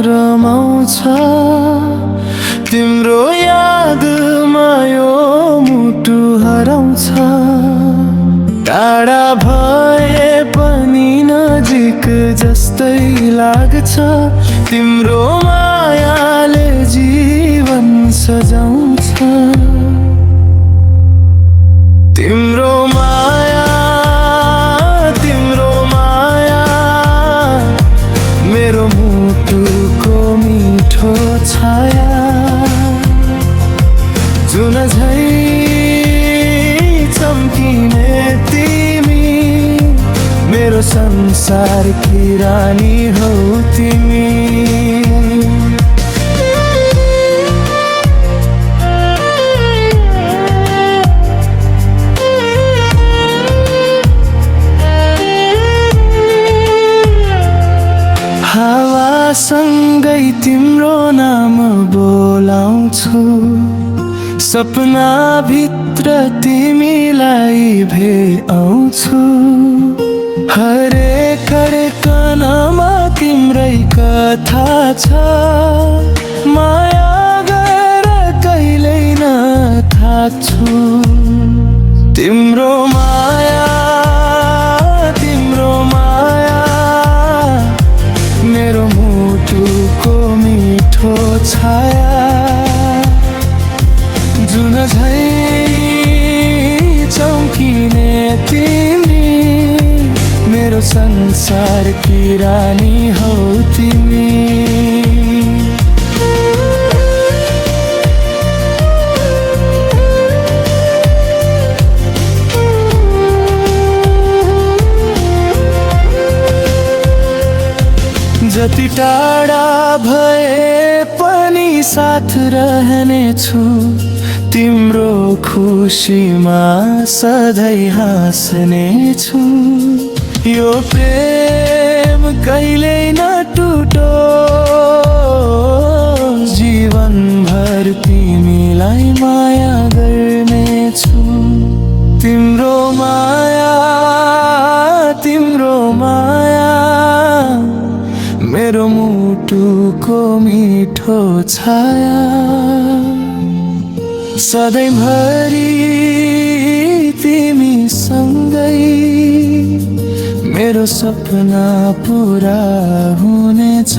रमाउँछ तिम्रो यादमा यो मुटु हराउँछ टाढा भए पनि नजिक जस्तै लाग्छ तिम्रो मायाले जीवन सजाउँछ तिम्रो माया मेरो मुटुको मिठो छाया जुन झै चम्किने तिमी मेरो संसारकी रानी हौ तिमी हावासँगै तिम्रो नाम बोलाउँछु सपना भित्र तिमीलाई भेट्छु हरेक धड्कनमा तिम्रै कथा छ माया गर कहिल्यै नथाक्छु तिम्रो माया मेरो मुटुको मिठो छाया जुन झै चम्किने तिमी मेरो संसारकी रानी हौ तिमी जति टाढा भए पनि साथ रहनेछु तिम्रो खुसीमा सधैँ हाँस्नेछु यो प्रेम कहिल्यै नटुटो जीवनभर तिमीलाई माया गर्नेछु तिम्रो माया मेरो मुटुको मिठो छाया सधैँभरि तिमी सँगै मेरो सपना पुरा हुनेछ।